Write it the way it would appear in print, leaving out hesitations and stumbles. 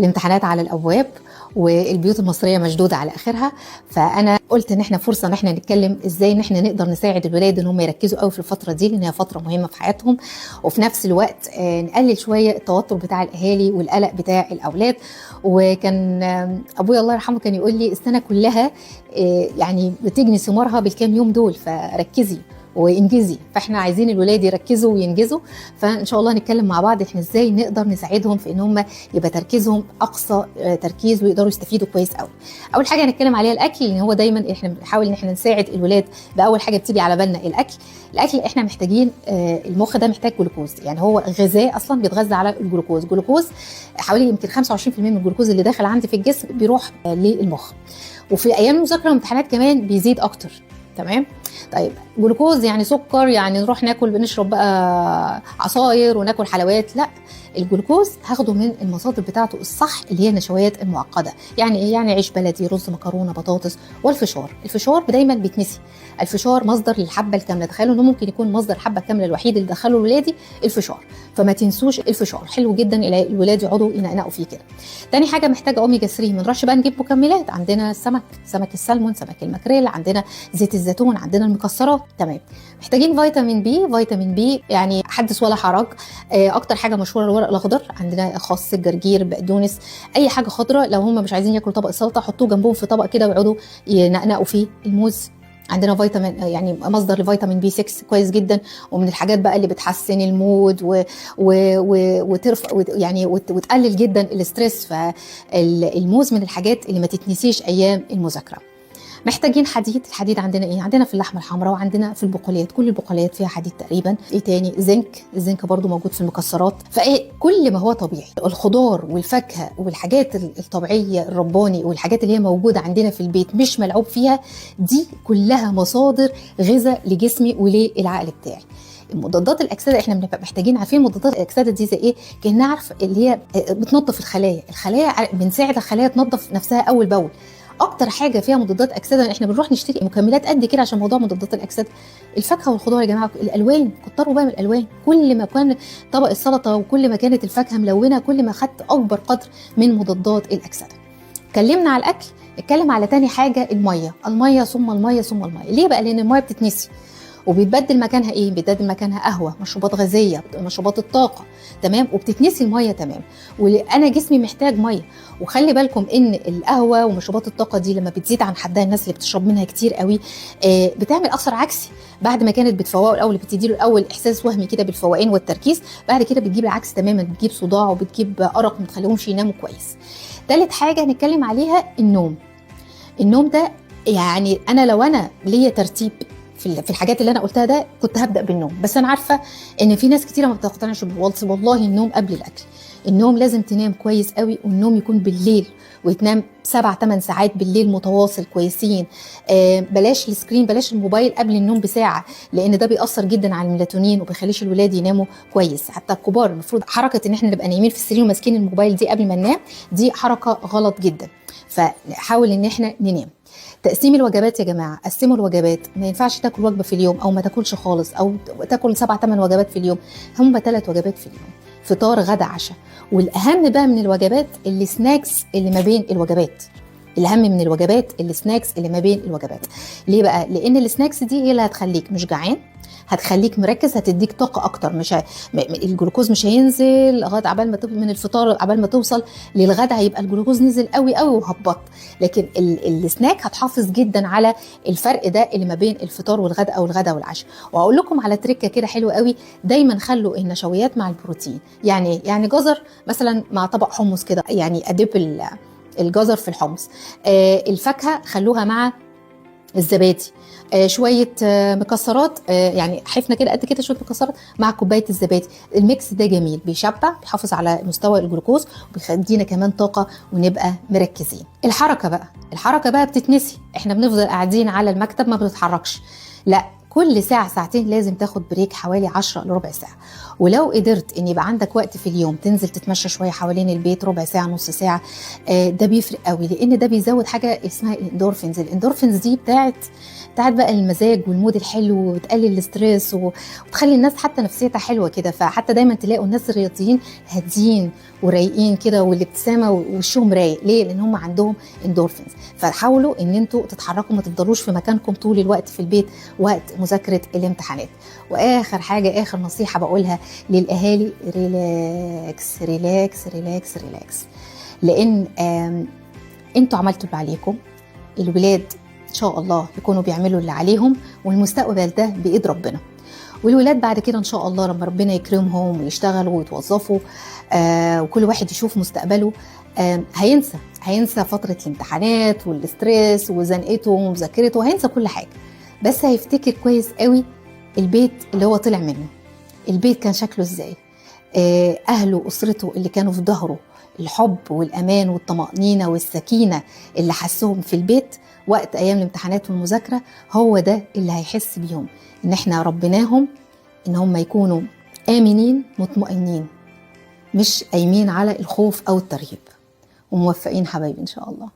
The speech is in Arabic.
الامتحانات على الابواب والبيوت المصريه مشدوده على اخرها، فانا قلت ان احنا فرصه ان احنا نتكلم ازاي ان احنا نقدر نساعد الولاد ان هم يركزوا قوي في الفتره دي، لان هي فتره مهمه في حياتهم، وفي نفس الوقت نقلل شويه التوتر بتاع الاهالي والقلق بتاع الاولاد. وكان ابويا الله يرحمه كان يقول لي السنه كلها يعني بتجني ثمارها بالكام يوم دول، فركزي وانجزي. فاحنا عايزين الولاد يركزوا وينجزوا، فان شاء الله هنتكلم مع بعض احنا ازاي نقدر نساعدهم في ان هم يبقى تركيزهم اقصى تركيز ويقدروا يستفيدوا كويس قوي. اول حاجه هنتكلم عليها الاكل، لان هو دايما احنا بنحاول ان احنا نساعد الولاد باول حاجه بتيجي على بالنا الاكل احنا محتاجين المخ ده محتاج جلوكوز، يعني هو غذاء اصلا بيتغذى على الجلوكوز حوالي يمكن 25% من الجلوكوز اللي داخل عندي في الجسم بيروح للمخ، وفي ايام المذاكره والامتحانات كمان بيزيد اكتر. تمام. طيب جلوكوز يعني سكر، يعني نروح ناكل بنشرب بقى عصاير وناكل حلويات؟ لا، الجلوكوز هاخده من المصادر بتاعته الصح اللي هي النشويات المعقده. يعني ايه؟ يعني عيش بلدي، رز، مكرونه، بطاطس، الفشار دايما بيتنسي. الفشار مصدر للحبه الكامله، تخيلوا انه ممكن يكون مصدر الحبه الكامله الوحيد اللي دخله ولادي الفشار، فما تنسوش الفشار، حلو جدا الولاد يقعدوا ينقنقوا فيه كده. تاني حاجه محتاجه اوميجا 3، ما نروحش بقى نجيب مكملات، عندنا سمك السلمون، سمك الماكريل، عندنا زيت الزيتون، عندنا المكسرات. تمام. محتاجين فيتامين بي يعني حدث ولا حرج. اكتر حاجه مشهوره الورق الاخضر، عندنا خاص، جرجير، بقدونس، اي حاجه خضراء. لو هم مش عايزين ياكلوا طبق السلطه حطوه جنبهم في طبق كده ويقعدوا ينقنقوا فيه. الموز عندنا فيتامين، يعني مصدر لفيتامين بي 6 كويس جدا، ومن الحاجات بقى اللي بتحسن المود وترفع يعني وتقلل جدا الاسترس. فالموز من الحاجات اللي ما تتنسيش ايام المذاكره. محتاجين حديد. الحديد عندنا ايه؟ عندنا في اللحمه الحمراء، وعندنا في البقوليات، كل البقوليات فيها حديد تقريبا. ايه تاني؟ الزنك برضو موجود في المكسرات. فايه كل ما هو طبيعي، الخضار والفاكهه والحاجات الطبيعيه الرباني والحاجات اللي هي موجوده عندنا في البيت مش ملعوب فيها، دي كلها مصادر غذاء لجسمي وللعقل بتاعي. مضادات الاكسده احنا بنبقى محتاجين عارفين مضادات الاكسده دي زي ايه، كانها عارف اللي هي بتنظف الخلايا بنساعد الخلايا تنظف نفسها اول باول. اكتر حاجه فيها مضادات اكسده احنا بنروح نشتري مكملات قد كده عشان موضوع مضادات الاكسده. الفاكهه والخضار يا جماعه، الالوان، كتروا بقى من الالوان. كل ما كان طبق السلطه وكل ما كانت الفاكهه ملونه كل ما خدت اكبر قدر من مضادات الاكسده. اتكلمنا على الاكل، نتكلم على تاني حاجه، الميه ثم الميه ثم الميه. ليه بقى؟ لان الميه بتتنسي وبيتبدل مكانها ايه؟ بيتبدل مكانها قهوه، مشروبات غازيه، مشروبات الطاقه. تمام. وبتتنسي الميه. تمام. وانا جسمي محتاج ميه. وخلي بالكم ان القهوه ومشروبات الطاقه دي لما بتزيد عن حدها، الناس اللي بتشرب منها كتير قوي بتعمل اثر عكسي. بعد ما كانت بتفوقه الاول، بتديله الاول احساس وهمي كده بالفوقان والتركيز، بعد كده بتجيب العكس تماما، بتجيب صداع وبتجيب ارق، ما تخليهمش يناموا كويس. ثالث حاجه هنتكلم عليها النوم ده، يعني انا لو ليا ترتيب في الحاجات اللي انا قلتها ده كنت هبدا بالنوم، بس انا عارفه ان في ناس كتيره ما بتقتنعش والله النوم قبل الاكل. النوم لازم تنام كويس قوي، والنوم يكون بالليل، ويتنام 7-8 ساعات بالليل متواصل كويسين. بلاش السكرين، بلاش الموبايل قبل النوم بساعه، لان ده بيأثر جدا على الميلاتونين وبيخليش الولاد يناموا كويس. حتى الكبار المفروض حركه ان احنا نبقى نايمين في السرير وماسكين الموبايل دي قبل ما ننام، دي حركه غلط جدا. فنحاول ان احنا ننام. تقسيم الوجبات يا جماعه، قسموا الوجبات. ما ينفعش تاكل وجبه في اليوم او ما تاكلش خالص، او تاكل 7-8 وجبات في اليوم. هم 3 وجبات في اليوم، فطار غدا عشاء. والاهم بقى من الوجبات السناكس اللي ما بين الوجبات. الاهم من الوجبات السناكس اللي ما بين الوجبات. ليه بقى؟ لان السناكس دي هي اللي هتخليك مش جعان، هتخليك مركز، هتديك طاقه اكتر. الجلوكوز مش هينزل لغايه عبال ما من الفطار عبال ما توصل للغدا، هيبقى الجلوكوز نزل قوي قوي وهبط. لكن السناك هتحافظ جدا على الفرق ده اللي ما بين الفطار والغدا او الغدا والعشاء. وهقول لكم على تريكه كده حلوه قوي، دايما خلوا النشويات مع البروتين. يعني جزر مثلا مع طبق حمص كده، يعني ادب الجزر في الحمص. الفاكهه خلوها مع الزبادي. شويه مكسرات، يعني حفنه كده قد كده، شويه مكسرات مع كوبايه الزبادي. الميكس ده جميل، بيشبع، بيحافظ على مستوى الجلوكوز، وبيدينا كمان طاقه ونبقى مركزين. الحركه بقى بتتنسي. احنا بنفضل قاعدين على المكتب ما بنتحركش، لا، كل ساعة ساعتين لازم تاخد بريك حوالي 10 لربع ساعة. ولو قدرت ان يبقى عندك وقت في اليوم تنزل تتمشى شوية حوالين البيت ربع ساعة نص ساعة، ده بيفرق قوي، لان ده بيزود حاجة اسمها الاندورفينز. الاندورفينز دي بتاعت بقى المزاج والمود الحلو، وتقلل الاسترس وتخلي الناس حتى نفسيتها حلوة كده. فحتى دايما تلاقوا الناس الرياضيين هادين ورايقين كده، والابتسامة ووشهم رايق. ليه؟ لان هم عندهم اندورفينز. فحاولوا ان انتوا تتحركوا، ما تفضلوش في مكانكم طول الوقت في البيت وقت مذاكرة الامتحانات. واخر حاجة، اخر نصيحة بقولها للاهالي، ريلاكس ريلاكس ريلاكس ريلاكس. لان انتوا عملتوا اللي عليكم، الولاد ان شاء الله يكونوا بيعملوا اللي عليهم، والمستقبل ده بايد ربنا. والولاد بعد كده ان شاء الله لما ربنا يكرمهم ويشتغلوا ويتوظفوا، وكل واحد يشوف مستقبله، هينسى فترة الامتحانات والاسترس وزنقته ومذاكرته، هينسى كل حاجة. بس هيفتكر كويس قوي البيت اللي هو طلع منه، البيت كان شكله ازاي، اهله واسرته اللي كانوا في ظهره، الحب والامان والطمأنينة والسكينة اللي حسهم في البيت وقت ايام الامتحانات والمذاكرة. هو ده اللي هيحس بيهم، ان احنا ربناهم ان هم يكونوا آمنين مطمئنين، مش قايمين على الخوف او الترهيب. وموفقين حبايبي ان شاء الله.